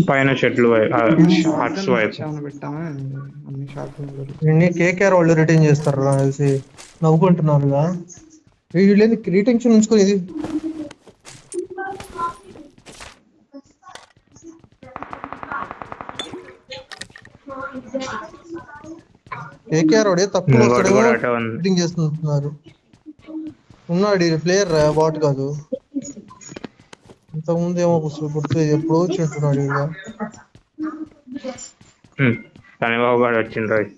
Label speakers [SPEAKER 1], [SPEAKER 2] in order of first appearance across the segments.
[SPEAKER 1] పైన చెట్లు
[SPEAKER 2] short
[SPEAKER 1] huts
[SPEAKER 2] gun
[SPEAKER 1] వైపు.
[SPEAKER 2] మ్యాచ్ ఏమైనా పెట్టామా అన్ని షార్ట్ గన్
[SPEAKER 3] వీడిని కేకేఆర్ వాళ్ళు రిటైన్ చేస్తారు నాకు తెలిసి. నవ్వుకుంటున్నారుగా వీళ్ళేంది రీటెన్షన్ ఉంచుకొని ఇది. కేకేఆర్ వాడే తక్కువ
[SPEAKER 1] ఇంకోటి
[SPEAKER 3] వస్తాడేమో
[SPEAKER 1] కూడా అటే ఉంది.
[SPEAKER 3] రిటైన్ చేస్తున్నారు. ఉన్నాడు ప్లేయర్ బాట్ కాదు. ఇంతకుముందు ఏమో గుర్తు ఎప్పుడో వచ్చినట్టున్నాడు ఇక.
[SPEAKER 1] శనిబాబు గారు వచ్చింది రోజు.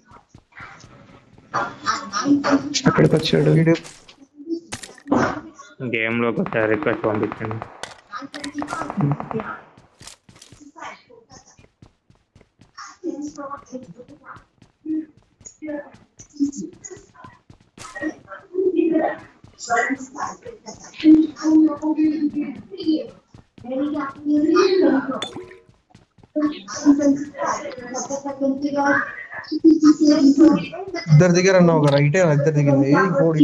[SPEAKER 2] అక్కడికి వచ్చాడు.
[SPEAKER 3] వీడు
[SPEAKER 1] గేమ్ లోకి వచ్చారు, రిక్వెస్ట్ పంపించండి.
[SPEAKER 3] ఇద్దరు దిగారు అన్నావు కదా, ఇటే ఇద్దరు దిగింది.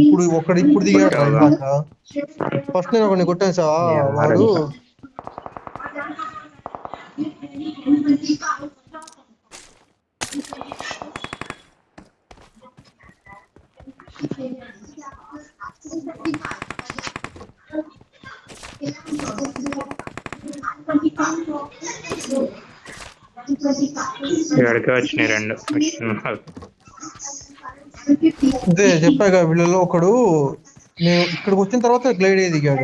[SPEAKER 3] ఇప్పుడు దిగాడు రా ఇందాక. ఫస్ట్ నేను ఒకరిని కొట్టాను సార్, వాడు
[SPEAKER 1] ఇక్కడికే వచ్చినాయి 2.
[SPEAKER 3] అదే చెప్పాగా వీళ్ళలో ఒకడు నేను ఇక్కడికి వచ్చిన తర్వాత గ్లైడ్ అయ్యి దిగాడు.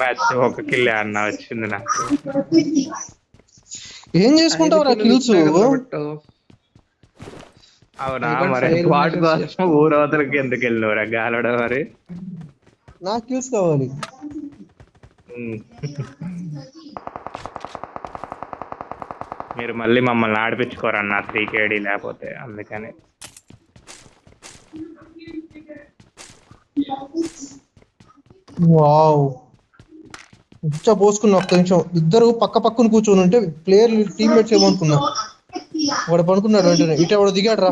[SPEAKER 1] మ్యాచ్ ఒక కిల్ అన్న వచ్చింది నాకు.
[SPEAKER 3] ఏం చేసుకుంటావు రా కిల్స్?
[SPEAKER 1] అవునా మరి వాటి కోసం ఊరవతలకి ఎందుకు వెళ్ళినవరా గాలడ మరి?
[SPEAKER 3] నాకు కిల్స్ కావాలి.
[SPEAKER 1] మీరు మళ్ళీ మమ్మల్ని ఆడిపించుకోరన్న 3KD లేకపోతే, అందుకని.
[SPEAKER 3] వావ్, ఉచ్చ పోసుకున్నా. ఒక్క నిమిషం, ఇద్దరు పక్క పక్కన కూర్చొని ఉంటే ప్లేయర్లు టీమ్మేట్స్ ఏమనుకున్నా. వాడు పనుకున్నాడు వెంటనే. ఇటే వాడు దిగాడు రా.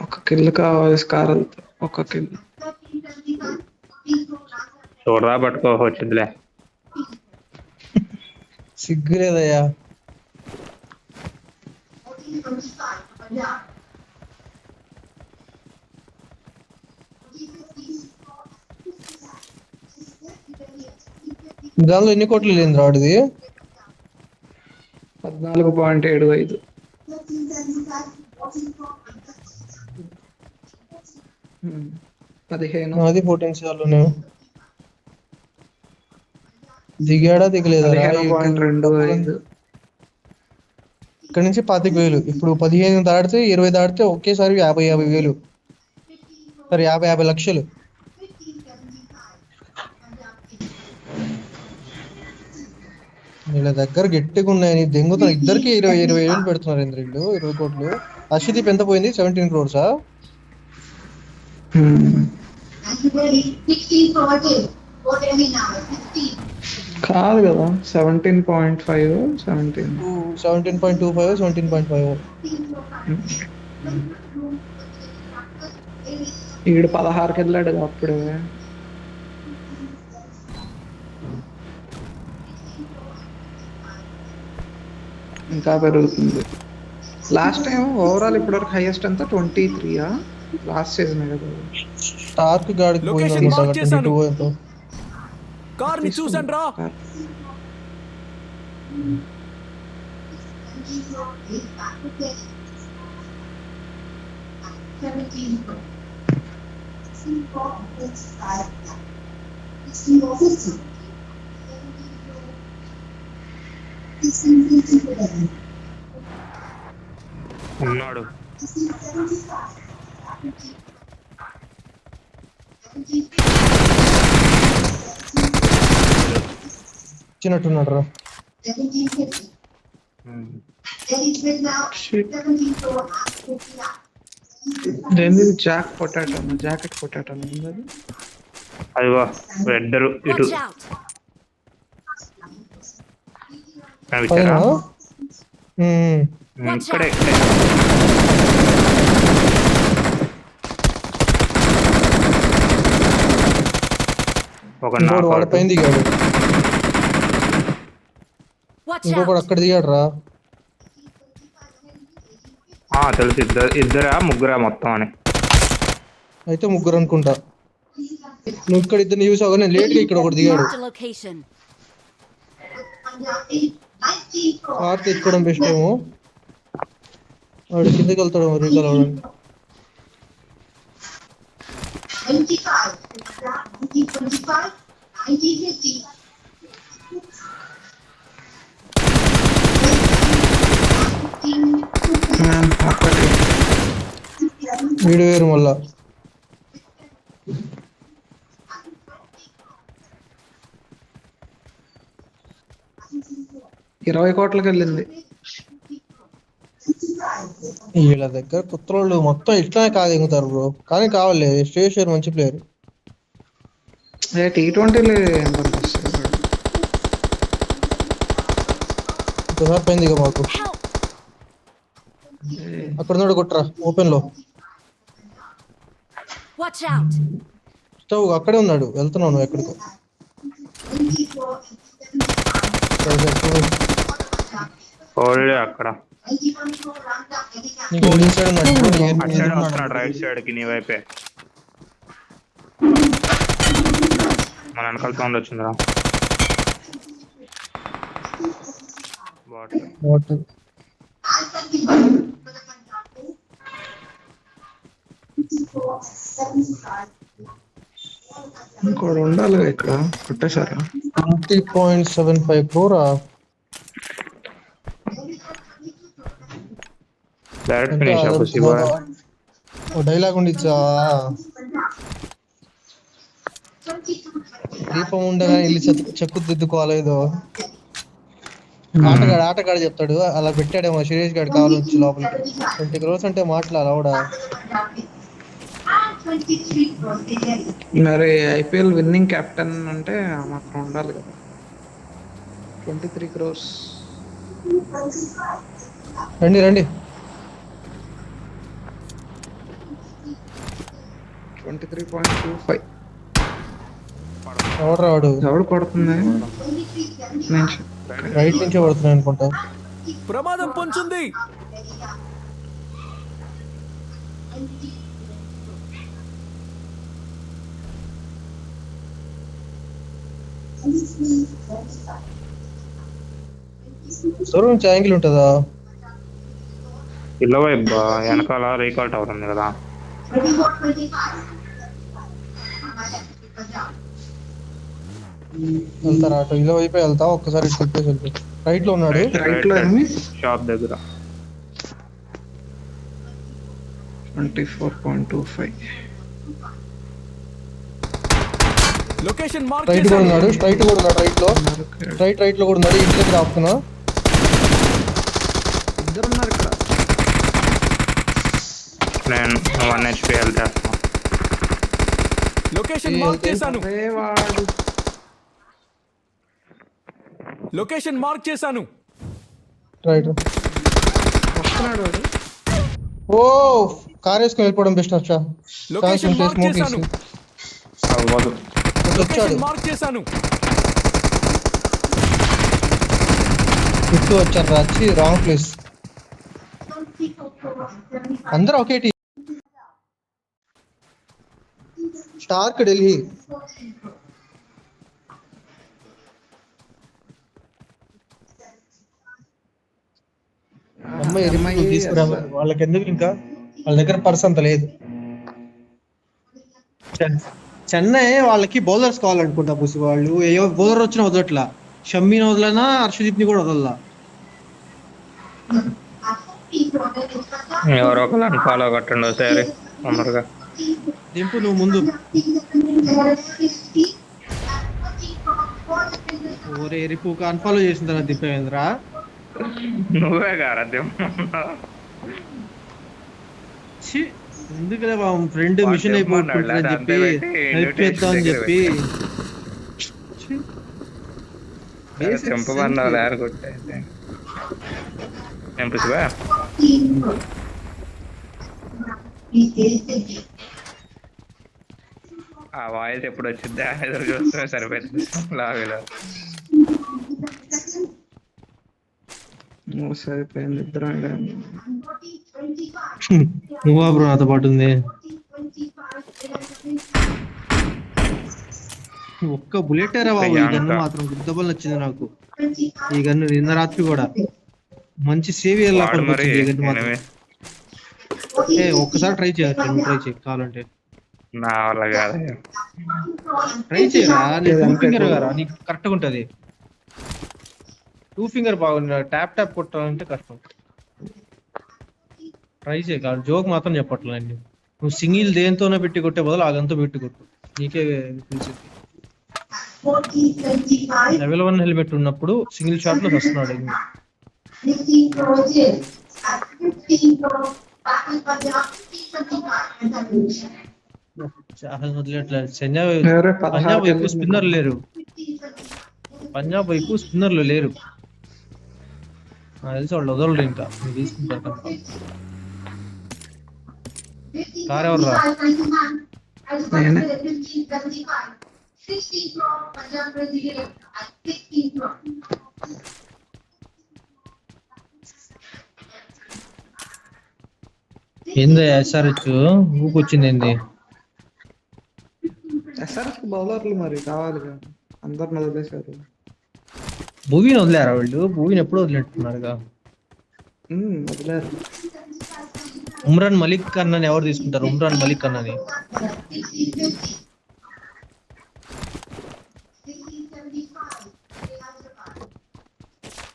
[SPEAKER 2] ఒక కిల్ కావాలి స్కార్, ఒక కిల్
[SPEAKER 1] చూడరా పట్టుకోవచ్చులే.
[SPEAKER 3] సిగ్గులేదయ్యా. దానిలో ఎన్ని కోట్లు లేని రాడుది?
[SPEAKER 2] 14.75.
[SPEAKER 3] అది పొటెన్షియల్. దిగాడా దిగలేదా?
[SPEAKER 2] 15.25.
[SPEAKER 3] ఇక్కడ నుంచి 25,000. ఇప్పుడు 15 దాటితే 20 దాటితే ఒకేసారి 50,000. సరే 50 లక్షలు. వీళ్ళ దగ్గర గట్టిగా ఉన్నాయి. దెంగుతారు ఇద్దరికి 20,000 పెడుతున్నారు. వీళ్ళు 20 కోట్లు. అశ్వదీప్ ఎంత పోయింది? 17 crores.
[SPEAKER 2] కాదు కదా, 17.5
[SPEAKER 3] 17.25 17.5.
[SPEAKER 2] ఈడు 16కి వెళ్ళాడు అప్పుడు. ఇంకా పెరుగుతుంది. లాస్ట్ టైం ఓవరాల్ ఇప్పటివరకు హైయెస్ట్ అంతా 23. లాస్ట్ సీజన్ కదా.
[SPEAKER 3] స్టార్క్ గాడికి పోయింది 22 ఎంతో.
[SPEAKER 4] కార్ ని చూసండి రా.
[SPEAKER 1] ఉన్నాడు.
[SPEAKER 3] చిన్నట్టున్నాడు రా.
[SPEAKER 2] Jack potato, jacket potato.
[SPEAKER 1] అదిగో రెడ్డరు ఇటు
[SPEAKER 3] పైన
[SPEAKER 4] Watch
[SPEAKER 1] ఇక్కడే
[SPEAKER 4] out!
[SPEAKER 1] ఇక్కడే. ఒక
[SPEAKER 3] ఇంకోటి వాడి పైన దిగాడు,
[SPEAKER 4] Watch
[SPEAKER 3] ఇంకొకడు
[SPEAKER 4] out!
[SPEAKER 3] అక్కడ దిగాడు రా.
[SPEAKER 1] తెలుసు ఇద్దరా ముగ్గురా మొత్తం అని.
[SPEAKER 3] అయితే ముగ్గురు అనుకుంటా. నువ్వు ఇక్కడ ఇద్దరు చూసావు, నేను లేట్ గా ఇక్కడ ఒకటి దిగాడు.
[SPEAKER 4] Marked a location.
[SPEAKER 3] కార్ తెచ్చుకోవడం బెస్ట్ ఏమో. వాడు కిందకి వెళ్తాడు రీకాల్ అవడానికి.
[SPEAKER 2] ఒకటి
[SPEAKER 3] వీడు వేరు మళ్ళా.
[SPEAKER 2] ఇరవై కోట్లకి వెళ్ళింది.
[SPEAKER 3] వీళ్ళ దగ్గర కుత్రోళ్ళు మొత్తం ఇట్లానే కాదు ఎగుతారు బ్రో, కానీ కావాలి. శ్రేయస్ మంచి ప్లేయర్.
[SPEAKER 2] T20 ఎంత వస్తుంది?
[SPEAKER 3] ఒకసారి పైన దిగా మాకు.
[SPEAKER 4] Help!
[SPEAKER 3] అక్కడ నుండి కొట్టరా ఓపెన్ లో.
[SPEAKER 4] Watch out!
[SPEAKER 3] స్టవ్ అక్కడే ఉన్నాడు, వెళ్తున్నావు నువ్వు ఎక్కడికో.
[SPEAKER 1] ఓల్డ్ అక్కడ
[SPEAKER 3] నీకు ఈ సైడ్ ఉన్నాడు.
[SPEAKER 1] అటు సైడ్ వస్తున్నాడు, రైట్ సైడ్ కి నీ వైపే. మన వెనకాల సౌండ్ వచ్చిందిరా.
[SPEAKER 3] వాటర్
[SPEAKER 2] ఇంకోటి ఉండాలి ఇక్కడ. కొట్టేశారా?
[SPEAKER 3] 20.75 crore.
[SPEAKER 1] డైరెక్ట్ ఫినిష్ అప్పుడు
[SPEAKER 3] డైలాగ్ ఉండిచ్చా. దీపం ఉండగా ఇల్లు చెక్కు దిద్దుకోవాలేదో. ఆటగాడు చెప్తాడు అలా పెట్టాడేమో. సురేష్ గారు కావాలి వచ్చి లోపలికి. 20 crores అంటే మాట్లాడాలి ఆవిడ.
[SPEAKER 2] మరి IPL విన్నింగ్ కెప్టెన్ అంటే మాత్రం ఉండాలి కదా. 23 crores.
[SPEAKER 3] రండి రండి.
[SPEAKER 2] 23.25.
[SPEAKER 3] ఎవడు రాడు,
[SPEAKER 2] ఎవడు పడుతుంది?
[SPEAKER 3] రైట్ నుంచే పడుతున్నాయి అనుకుంటా.
[SPEAKER 4] ప్రమాదం పొంచుంది.
[SPEAKER 3] దూరం నుంచి యాంగిల్ ఉంటుందా?
[SPEAKER 1] ఇల్ల వైపు వెనకాల రీకాల్ టవర్ ఉంది కదా.
[SPEAKER 3] వెళ్తారా అటు ఇలా వైపు వెళ్తా. ఒక్కసారి చెప్పేసి వెళ్తా. రైట్ లో ఉన్నాడు.
[SPEAKER 2] రైట్ లో ఏమి?
[SPEAKER 1] షాప్ దగ్గర
[SPEAKER 2] 24.25.
[SPEAKER 4] లొకేషన్ మార్క్
[SPEAKER 3] రైట్ కూడా ఉన్నాడు,
[SPEAKER 4] చేశాను.
[SPEAKER 3] స్ట్రైట్ కూడా ఉన్నాడు. రైట్ లో రైట్ లో కూడా ఉన్నాడు. ఇంటి దగ్గర ఆపుతున్నా.
[SPEAKER 2] ఇద్దరు ఉన్నారు ఇక్కడ.
[SPEAKER 1] నేను 1 HP వెళ్తేస్తున్నా.
[SPEAKER 4] లొకేషన్ మార్క్ చేశాను.
[SPEAKER 2] అరే వాడు
[SPEAKER 4] లొకేషన్ మార్క్ చేశాను.
[SPEAKER 3] రైట్.
[SPEAKER 2] వస్తున్నాడు వాడు.
[SPEAKER 3] ఓ కార్ వేసుకొని వెళ్ళిపోవడం బెస్ట్. వచ్చా
[SPEAKER 4] లొకేషన్ మార్క్ చేశాను.
[SPEAKER 1] అవ్వదు.
[SPEAKER 3] వచ్చాడు.
[SPEAKER 4] లొకేషన్ మార్క్ చేశాను.
[SPEAKER 3] చుట్టూ వచ్చారు. వచ్చి రాంగ్ ప్లేస్. అందరూ ఒకే టీం. స్టార్క్ ఢిల్లీ. అమ్మాయి తీసుకురా. వాళ్ళకి ఎందుకు, ఇంకా వాళ్ళ దగ్గర పర్స్ అంత లేదు. చెన్నై వాళ్ళకి బౌలర్స్ కావాలనుకుంటా. పుసి వాళ్ళు ఏ బౌలర్ వచ్చినా వదలట్లా. షమ్మీని వదలనా, హర్షదీప్ ని కూడా వదలలా.
[SPEAKER 1] ఎవరో ఒకళ్ళని ఫాలో కట్టండి ఒకసారి తొందరగా.
[SPEAKER 3] దింపు నువ్వు ముందు. ఓరే రిపు అన్ఫాలో చేసిన తర్వాత దింపేంద్రా.
[SPEAKER 1] నువ్వే కారా
[SPEAKER 3] ఎందుకులే ఫ్రెండ్ మిషన్ అయిపోతుందని చెప్పి హెల్ప్ చేద్దాం అని చెప్పి
[SPEAKER 1] చెంపమన్నావు లేరు కొట్టయితే. ఎంపీసీవా? ఆ వాయిస్ ఎప్పుడు వచ్చిందా ఎదురు చూస్తే సరిపోయింది లావిలో.
[SPEAKER 2] సరిపోయింది ఇద్దరం.
[SPEAKER 3] నువ్వా బ్రో నాతో పాటు ఉంది? ఒక్క బుల్లెట్ రా బాబు. ఈ గన్ను మాత్రం గుద్దబల్ నచ్చింది నాకు. ఈ గన్ను నిన్న రాత్రి కూడా మంచి సేవియర్ లా పనికొచ్చింది ఈ గన్ను మాత్రం. ఒక్కసారి ట్రై చేయొచ్చు, నువ్వు ట్రై చేయి కావాలంటే.
[SPEAKER 1] నా వల్ల కాదు.
[SPEAKER 3] ట్రై చేయరా, టూ ఫింగర్ కదా నీకు కరెక్ట్ గా ఉంటది. టూ ఫింగర్ బాగుంది, ట్యాప్ ట్యాప్ కొట్టాలంటే కష్టం. ట్రై చేయ కాదు, జోక్ మాత్రం చెప్పట్లేండి. నువ్వు సింగిల్ దేంతోనే పెట్టి కొట్టే బదులు ఆగంతో పెట్టి కొట్టు, నీకే తెలిసింది. లెవెల్ 1 హెల్మెట్ ఉన్నప్పుడు సింగిల్ షాట్ లో వస్తున్నాడు. పంజాబ్ ఎక్కువ స్పిన్నర్ లేరు, పంజాబ్ ఎక్కువ స్పిన్నర్లు లేరు. నాకు తెలిసి వాళ్ళు వదలరు, ఇంకా తీసుకుంటారు. కార్ ఎవరు రా? ఏంది ఎస్ఆర్హెచ్ ఊకొచ్చింది? ఏంది
[SPEAKER 2] ఎస్ఆర్హెచ్ బౌలర్లు మరి కావాలి కదా, అందరిని వదిలేశారు.
[SPEAKER 3] భూమిని వదిలేరా వాళ్ళు? భూమిని ఎప్పుడు వదిలేట్టున్నారుగా.
[SPEAKER 2] వదిలేరు.
[SPEAKER 3] ఉమ్రాన్ మలిక్ ఖన్నాని ఎవరు తీసుకుంటారు? Umran Malik ఖన్నాని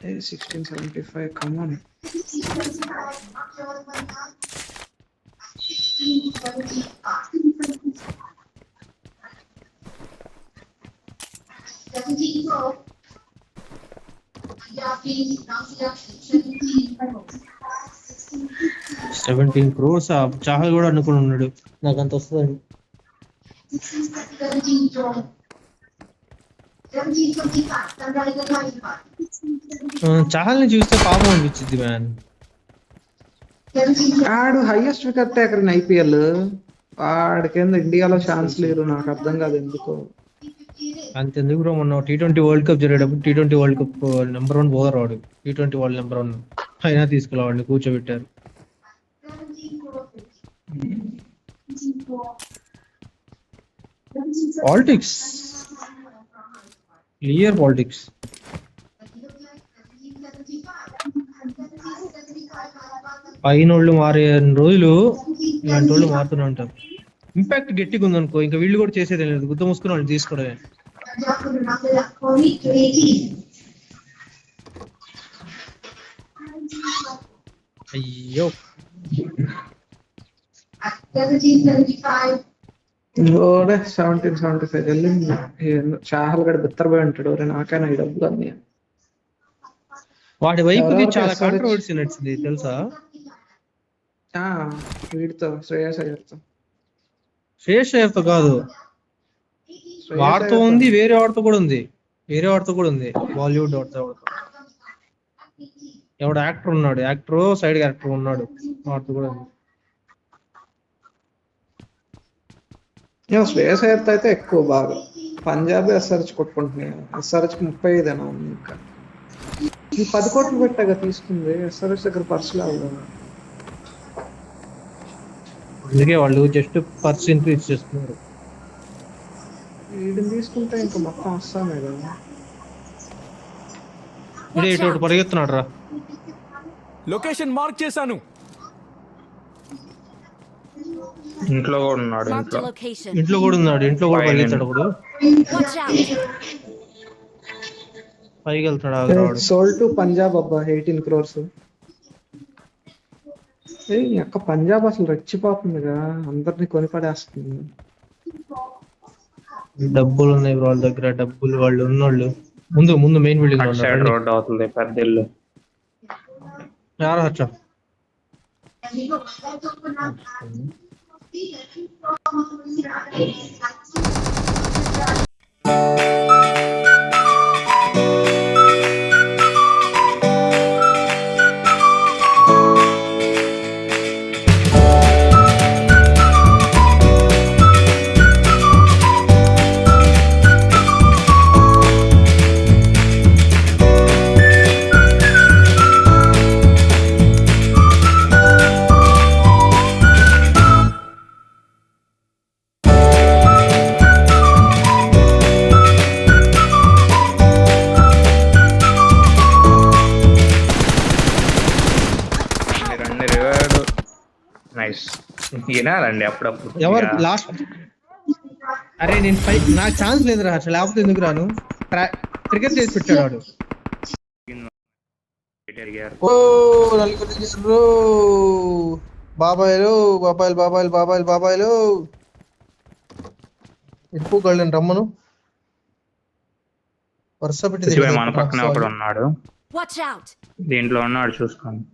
[SPEAKER 2] 1675 come on. $17 crores. Chahal కూడా అనుకుని ఉన్నాడు నాకు అంత వస్తుందని. చాహల్ ని చూస్తే పాపం అనిపించింది మ్యాన్. ఆడు highest wicket taker in IPL. వాడికేందో ఇండియాలో ఛాన్స్ లేరు, నాకు అర్థం కాదు ఎందుకో. అంతెందుకు బ్రో, మొన్న T20 వరల్డ్ కప్ జరిగేటప్పుడు T20 world cup number 1 bowler వాడు, T20 వరల్డ్ నెంబర్ 1 అయినా తీసుకెళ్ళి కూర్చోబెట్టారు. Politics, clear politics. పైన వాళ్ళు మారే రోజులు ఇలాంటి వాళ్ళు మారుతూనే ఉంటారు. ఇంపాక్ట్ గట్టిగా ఉందనుకో, ఇంకా వీళ్ళు కూడా చేసేది లేదు, గుద్ద మూసుకుని వాళ్ళు తీసుకోవడమే. అయ్యో 1775 వెళ్ళింది. చాహల్ గడ బిత్తరపోయి ఉంటాడు, నాకైనా ఈ డబ్బులు అన్నీ. వాడి వైపు చాలా కాంట్రవర్సీ నడిచింది తెలుసా? వీడితో శ్రేయస్ అయ్యర్తో కాదు, వాడితో ఉంది, వేరే వాడితో కూడా ఉంది, బాలీవుడ్ వాడితో. ఎవడు యాక్టర్ ఉన్నాడు, యాక్టర్ సైడ్ యాక్టర్ ఉన్నాడు, వాడితో కూడా ఉంది. శ్రేయస్ అయ్యర్తో అయితే ఎక్కువ బాగా. పంజాబ్ ఎస్ఆర్హెచ్ కొట్టుకుంటున్నాయి. ఎస్ఆర్హెచ్ 35 ఇంకా 10 కోట్లు పెట్టాగా తీసుకుంది. ఎస్ఆర్హెచ్ దగ్గర పర్సులు అవ్వదు, అందుకే వాళ్ళు జస్ట్ పర్స్ ఇంక్రీజ్ చేస్తున్నారు. వీడిని తీసుకుంటే ఇంకా మొత్తం వస్తామే కదా. ఇటు పరిగెత్తున్నాడు రా.
[SPEAKER 4] లొకేషన్ మార్క్ చేశాను.
[SPEAKER 1] ఇంట్లో కూడా ఉన్నాడు,
[SPEAKER 3] ఇంట్లో కూడా పరిగెత్తాడు. ఇప్పుడు పైకి వెళ్తాడు. సోల్డ్ టు పంజాబ్ అబ్బా 18 crores. అక్క పంజాబ్ అసలు రెచ్చిపోతుందిగా, అందరినీ కొనిపడేస్తుంది. డబ్బులు ఉన్నాయి వాళ్ళ దగ్గర, డబ్బులు వాళ్ళు ఉన్నోళ్ళు. ముందు మెయిన్ బిల్డింగ్
[SPEAKER 1] రోడ్ అవుతుంది, పెద్ద ఇల్లు.
[SPEAKER 3] యారా హర్ష
[SPEAKER 1] నైస్. వినాలండి అప్పుడప్పుడు.
[SPEAKER 2] ఎవరు లాస్ట్? అరే నేను నాకు ఛాన్స్ లేదురా అసలు, లేకపోతే ఎందుకు రాను? క్రికెట్ చేసి పెట్టాడు వాడు.
[SPEAKER 3] ఓ నలుగురు దిగారు. బాబాయ్లు బాబాయ్లు బాబాయ్లు బాబాయ్లు బాబాయ్లు ఎక్కువగలని రమ్మను. వరుస పెట్టి
[SPEAKER 1] మన పక్కన ఒకడు ఉన్నాడు,
[SPEAKER 5] Watch out!
[SPEAKER 1] దీంట్లో ఉన్నాడు చూసుకోండి.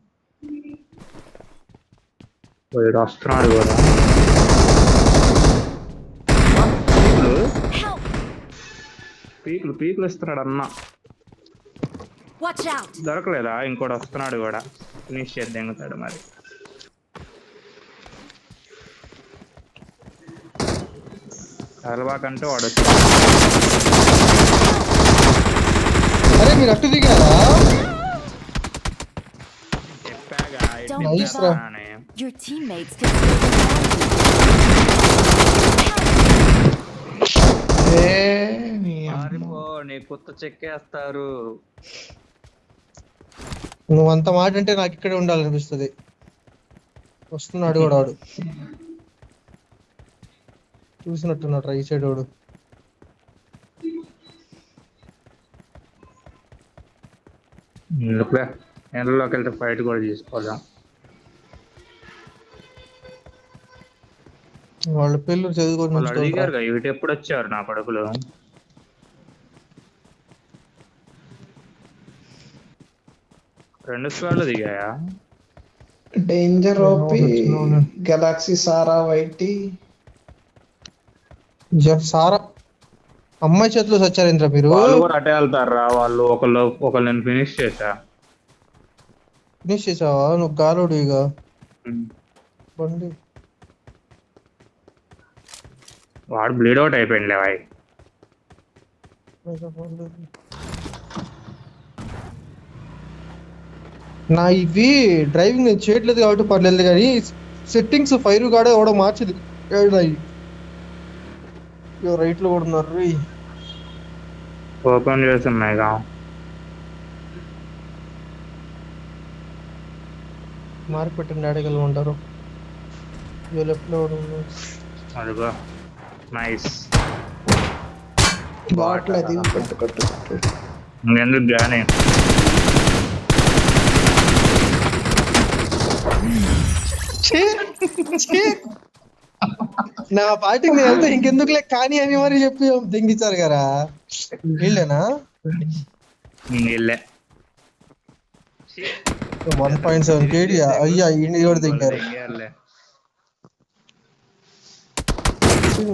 [SPEAKER 1] వీడు వస్తున్నాడు కూడా.
[SPEAKER 5] Help!
[SPEAKER 1] పీకులు ఇస్తున్నాడు అన్న.
[SPEAKER 5] Watch out!
[SPEAKER 1] దొరకలేదా? ఇంకోటి వస్తున్నాడు కూడా, ఫినిష్ చేసి దెంగుతాడు మరి. కలవాకంటే వాడు వచ్చి
[SPEAKER 3] అరే మీరు అట్టు దిగారా?
[SPEAKER 1] చెప్పాగా
[SPEAKER 5] Don't
[SPEAKER 3] Nice
[SPEAKER 5] give
[SPEAKER 3] రా.
[SPEAKER 5] up. Your teammates can still
[SPEAKER 1] మారిపో, నీ కొత్త చెక్కేస్తారు.
[SPEAKER 3] నువ్వు అంత మాట అంటే నాకు ఇక్కడే ఉండాలనిపిస్తుంది. వస్తున్నాడు కూడా వాడు, చూసినట్టున్నాడు రా ఈ సైడ్ వాడు.
[SPEAKER 1] ఎండలోకి వెళ్తే ఫైట్ కూడా తీసుకోదాం.
[SPEAKER 3] వాళ్ళ పిల్లలు చదువుకొని
[SPEAKER 1] వాళ్ళు
[SPEAKER 3] మంచిగా
[SPEAKER 1] అడిగారు ఇటు ఎప్పుడు వచ్చారు నా కొడుకులు. రెండు స్క్వాడ్లు దిగాయా?
[SPEAKER 2] డేంజర్ ఓపి, గెలాక్సీ, సారా, వైటీ.
[SPEAKER 3] సారా అమ్మాయి చేతిలో సచ్చారేంద్ర మీరు.
[SPEAKER 1] వాళ్ళు కూడా అటే వెళ్తారా? వాళ్ళు ఒకళ్ళు నేను ఫినిష్ చేశా.
[SPEAKER 3] ఫినిష్ చేసావా? నువ్వు గాలోడు ఇక బండి.
[SPEAKER 1] వాడు బ్లీడ్ అవుట్ అయిపోయింది లేవాయి.
[SPEAKER 3] నా ఇవి డ్రైవింగ్ నేను చేయట్లేదు కాబట్టి పర్లేదు, కానీ సెట్టింగ్స్ ఫైర్ కాడ ఎవడో మార్చింది. రైట్ లో కూడా ఉన్నారు.
[SPEAKER 1] ఓపెన్ చేస్తున్నాయి
[SPEAKER 3] మార్క్ పెట్టండి, ఆడగలు ఉంటారు. లెఫ్ట్ లో
[SPEAKER 1] అదిగో నైస్.
[SPEAKER 2] బాట్లది కట్టు.
[SPEAKER 1] ఎందుకు గానీ
[SPEAKER 3] నా పార్టీకి నేను వెళ్తే ఇంకెందుకులే కానీ అని మరి చెప్పి దెంగిచ్చారు కదా వీళ్ళేనా. 1.7 KD అయ్యా ఇండి కూడా దిగారు.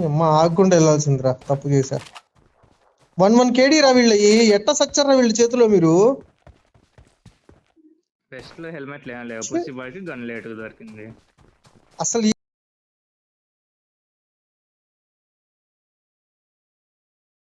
[SPEAKER 3] అమ్మా ఆగకుండా వెళ్ళాల్సిందిరా, తప్పు చేశా. 1 KD రా వీళ్ళ. ఎట్ట సచ్చారా వీళ్ళ చేతిలో మీరు?
[SPEAKER 1] బెస్ట్ లో హెల్మెట్ లేవు, పుసి బాయ్కి గన్ లేట్ దొరికింది
[SPEAKER 3] అసలు